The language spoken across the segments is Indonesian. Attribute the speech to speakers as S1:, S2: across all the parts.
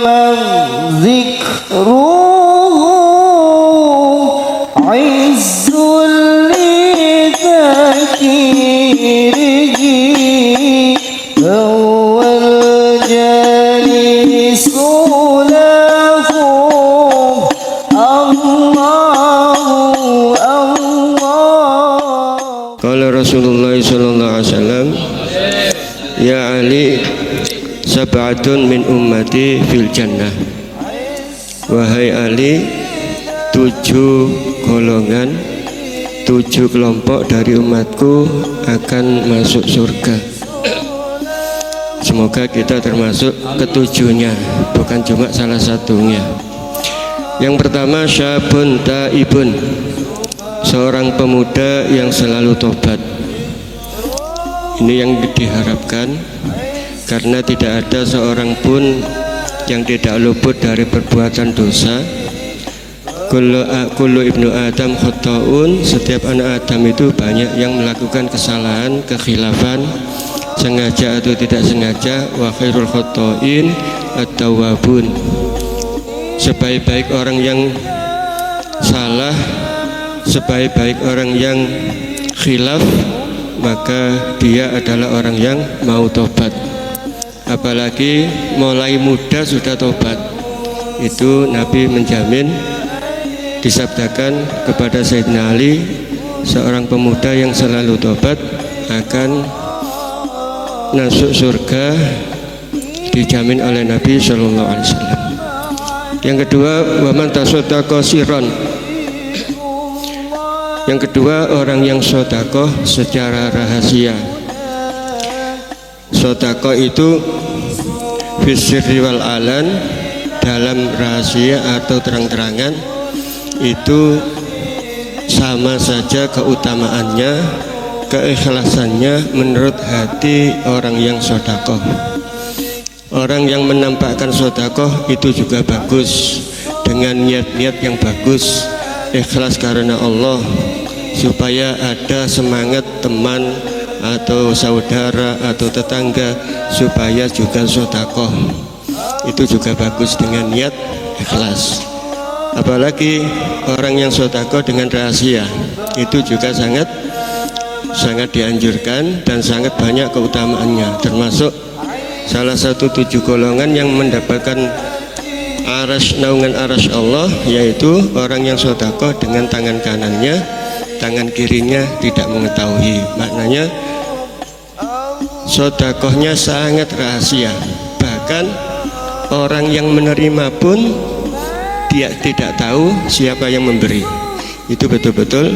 S1: man zikruhu izzul li dzakirihi awal jalisu lahu Allahu Allah.
S2: Qala Rasulullah sallallahu alaihi wasallam, ya Ali, sab'atun min ummati fil jannah. Wahai Ali, 7 golongan, 7 kelompok dari umatku akan masuk surga. Semoga kita termasuk ketujuhnya, bukan cuma salah satunya. Yang pertama, syabun taibun, seorang pemuda yang selalu tobat. Ini yang diharapkan, karena tidak ada seorang pun yang tidak luput dari perbuatan dosa. Kullu ibnu Adam khata'un, setiap anak Adam itu banyak yang melakukan kesalahan, kekhilafan, sengaja atau tidak sengaja. Wa khairul khata'in at-tawwabun, sebaik-baik orang yang salah, sebaik-baik orang yang khilaf, maka dia adalah orang yang mau tobat. Apalagi mulai muda sudah tobat, itu Nabi menjamin, disabdakan kepada Sayyidina Ali, seorang pemuda yang selalu tobat akan masuk surga, dijamin oleh Nabi Shallallahu Alaihi Wasallam. Yang kedua, waman tasaddaqa sirran. Yang kedua, orang yang sedekah secara rahasia. Sedekah itu fisirri wal alan, dalam rahasia atau terang-terangan, itu sama saja keutamaannya, keikhlasannya menurut hati orang yang sedekah. Orang yang menampakkan sedekah itu juga bagus, dengan niat-niat yang bagus, ikhlas karena Allah, supaya ada semangat teman atau saudara atau tetangga supaya juga sedekah. Itu juga bagus dengan niat ikhlas. Apalagi orang yang sedekah dengan rahasia, itu juga sangat dianjurkan dan sangat banyak keutamaannya, termasuk salah satu 7 golongan yang mendapatkan naungan arasy Allah, yaitu orang yang sedekah dengan tangan kanannya, tangan kirinya tidak mengetahui. Maknanya sedekahnya sangat rahasia, bahkan orang yang menerima pun dia tidak tahu siapa yang memberi. Itu betul-betul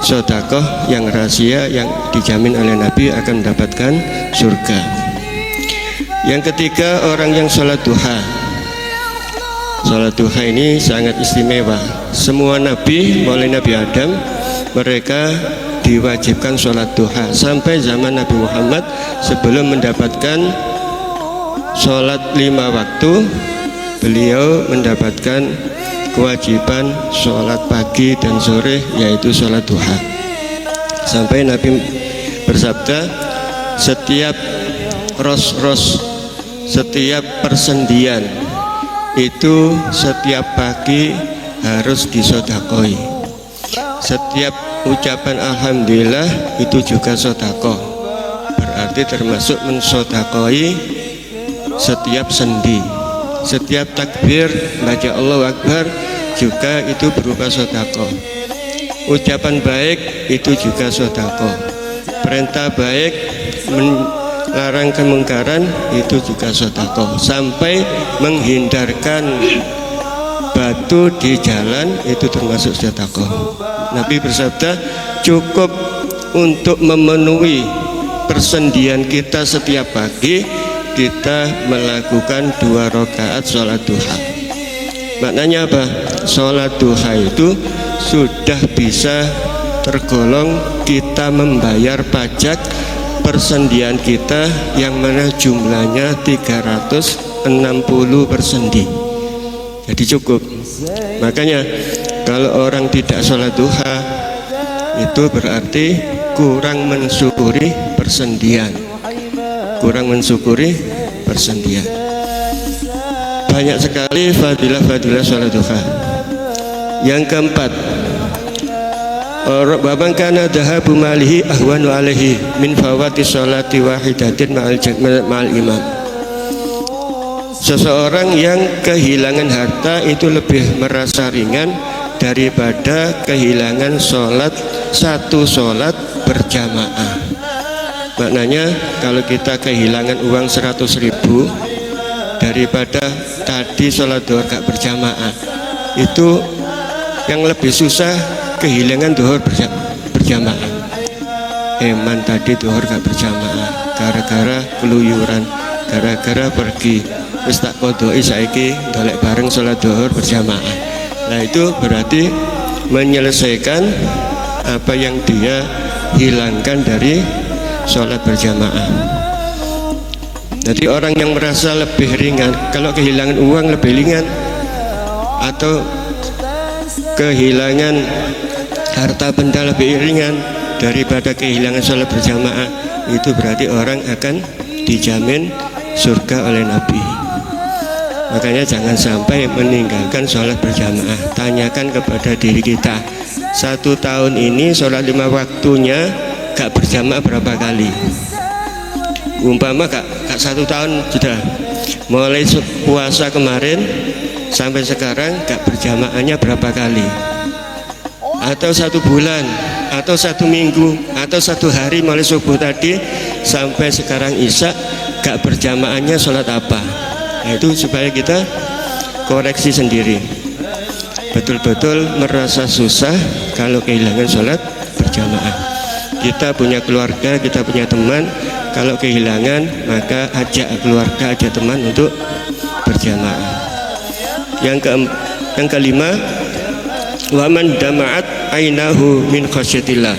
S2: sedekah yang rahasia, yang dijamin oleh Nabi akan mendapatkan surga. Yang ketiga, orang yang sholat duha. Sholat duha ini sangat istimewa. Semua nabi, mulai Nabi Adam, mereka diwajibkan sholat duha. Sampai zaman Nabi Muhammad, sebelum mendapatkan sholat 5 waktu, beliau mendapatkan kewajiban sholat pagi dan sore, yaitu sholat duha. Sampai Nabi bersabda, setiap setiap persendian itu setiap pagi harus disodakoi. Setiap ucapan alhamdulillah itu juga sodakoh, berarti termasuk mensodakoi setiap sendi. Setiap takbir baca Allahu Akbar juga itu berupa sodakoh. Ucapan baik itu juga sodakoh. Perintah baik, larang kemungkaran itu juga sedekah. Sampai menghindarkan batu di jalan itu termasuk sedekah. Nabi bersabda, cukup untuk memenuhi persendian kita setiap pagi, kita melakukan 2 rakaat sholat duha. Maknanya apa? Sholat duha itu sudah bisa tergolong kita membayar pajak persendian kita, yang mana jumlahnya 360 persendi. Jadi cukup. Makanya kalau orang tidak sholat duha, itu berarti kurang mensyukuri persendian. Kurang mensyukuri urusan dia. Banyak sekali fadilah-fadilah sholat duha. Yang keempat, wa man kana dhahabu malihi ahwanu alaihi min fawati sholati wahidatin ma'al imam. Seseorang yang kehilangan harta itu lebih merasa ringan daripada kehilangan satu sholat berjamaah. Maknanya kalau kita kehilangan uang 100.000 daripada tadi sholat duhur gak berjamaah, itu yang lebih susah kehilangan duhur berjamaah. Eman tadi duhur gak berjamaah gara-gara keluyuran, gara-gara pergi, terus tak kodoi saiki dolek bareng sholat duhur berjamaah. Nah itu berarti menyelesaikan apa yang dia hilangkan dari sholat berjamaah. Jadi orang yang merasa lebih ringan kalau kehilangan uang lebih ringan, atau kehilangan harta benda lebih ringan daripada kehilangan sholat berjamaah, itu berarti orang akan dijamin surga oleh Nabi. Makanya jangan sampai meninggalkan sholat berjamaah. Tanyakan kepada diri kita, 1 tahun ini sholat 5 waktunya gak berjamaah berapa kali? Umpama gak 1 tahun sudah, mulai puasa kemarin sampai sekarang gak berjamaahnya berapa kali? Atau 1 bulan, atau 1 minggu, atau 1 hari mulai subuh tadi sampai sekarang isya gak berjamaahnya sholat apa? Nah, itu supaya kita koreksi sendiri. Betul-betul merasa susah kalau kehilangan sholat berjamaah. Kita punya keluarga, kita punya teman, kalau kehilangan maka ajak keluarga, ajak teman untuk berjamaah. Yang kelima, waman dama'at ainahu min khasyatillah,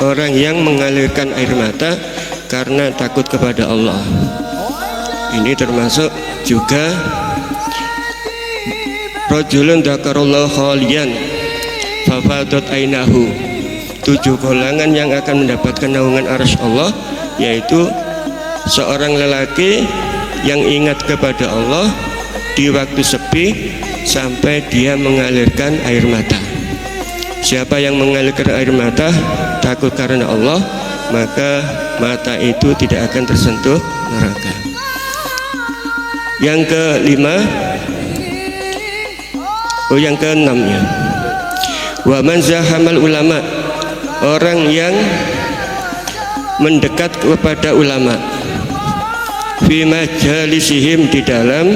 S2: orang yang mengalirkan air mata karena takut kepada Allah. Ini termasuk juga rajulun dzakarallahu khalian fafadat ainahu, 7 golongan yang akan mendapatkan naungan arsy Allah, yaitu seorang lelaki yang ingat kepada Allah di waktu sepi sampai dia mengalirkan air mata. Siapa yang mengalirkan air mata takut karena Allah, maka mata itu tidak akan tersentuh neraka. Yang kelima, yang keenamnya, wa man zahamal ulama, orang yang mendekat kepada ulama, fi majalisihim, di dalam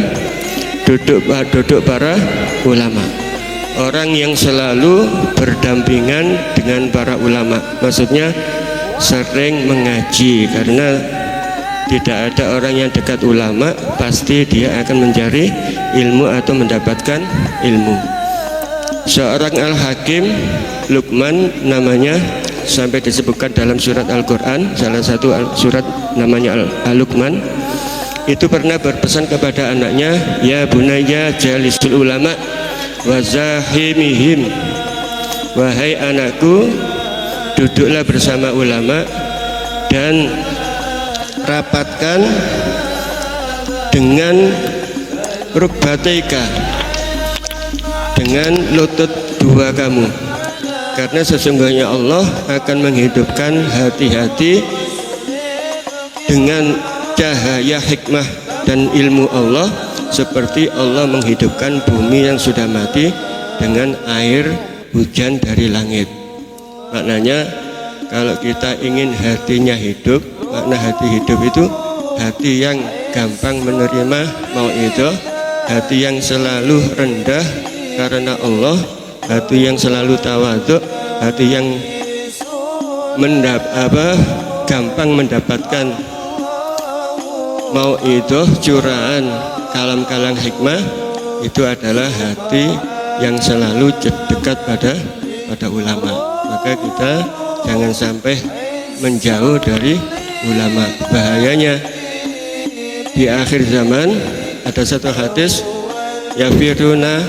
S2: duduk para ulama. Orang yang selalu berdampingan dengan para ulama, maksudnya sering mengaji, karena tidak ada orang yang dekat ulama pasti dia akan mencari ilmu atau mendapatkan ilmu. Seorang al-hakim, Luqman namanya, sampai disebutkan dalam surat Al-Quran, salah satu surat namanya Al-Luqman, itu pernah berpesan kepada anaknya, ya bunayya jalisul ulama wa zahimihim, wahai anakku, duduklah bersama ulama dan rapatkan dengan rukbataika, dengan lutut 2 kamu, karena sesungguhnya Allah akan menghidupkan hati-hati dengan cahaya hikmah dan ilmu Allah, seperti Allah menghidupkan bumi yang sudah mati dengan air hujan dari langit. Maknanya kalau kita ingin hatinya hidup, makna hati hidup itu hati yang gampang menerima mau'idhah, hati yang selalu rendah karena Allah, hati yang selalu tawadhu, hati yang gampang mendapatkan mau'idhah, curahan kalam-kalam hikmah, itu adalah hati yang selalu dekat pada ulama. Maka kita jangan sampai menjauh dari ulama. Bahayanya di akhir zaman ada satu hadis, yafiruna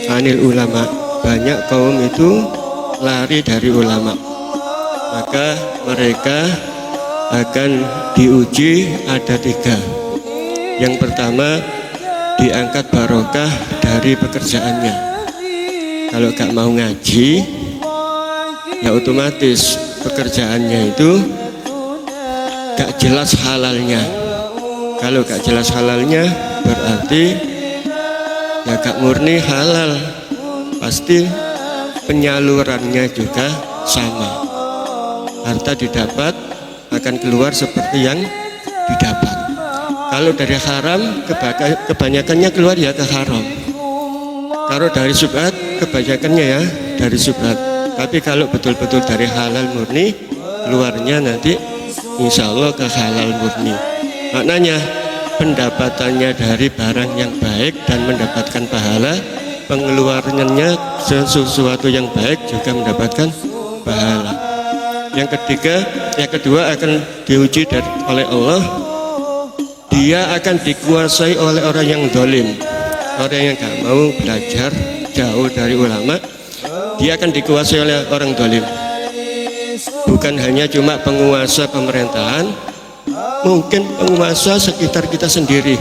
S2: anil ulama, banyak kaum itu lari dari ulama, maka mereka akan diuji ada 3. Yang pertama, diangkat barokah dari pekerjaannya. Kalau gak mau ngaji, ya otomatis pekerjaannya itu gak jelas halalnya. Kalau gak jelas halalnya, berarti ya gak murni halal, pasti penyalurannya juga sama. Harta didapat akan keluar seperti yang didapat. Kalau dari haram, kebanyakannya keluar ya ke haram. Kalau dari syubhat, kebanyakannya ya dari syubhat. Tapi kalau betul-betul dari halal murni, keluarnya nanti insya Allah ke halal murni. Maknanya pendapatannya dari barang yang baik dan mendapatkan pahala, pengeluarannya sesuatu yang baik juga mendapatkan pahala. Yang kedua akan diuji oleh Allah. Dia akan dikuasai oleh orang yang zalim, orang yang gak mau belajar jauh dari ulama. Dia akan dikuasai oleh orang zalim. Bukan hanya cuma penguasa pemerintahan, mungkin penguasa sekitar kita sendiri,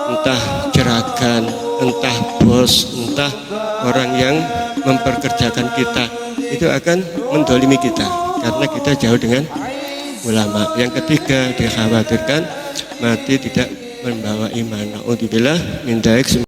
S2: entah jeragan, entah bos, entah orang yang memperkerjakan kita, itu akan mendolimi kita karena kita jauh dengan ulama. Yang ketiga, dikhawatirkan mati tidak membawa iman. Na'udzubillah min dzalik.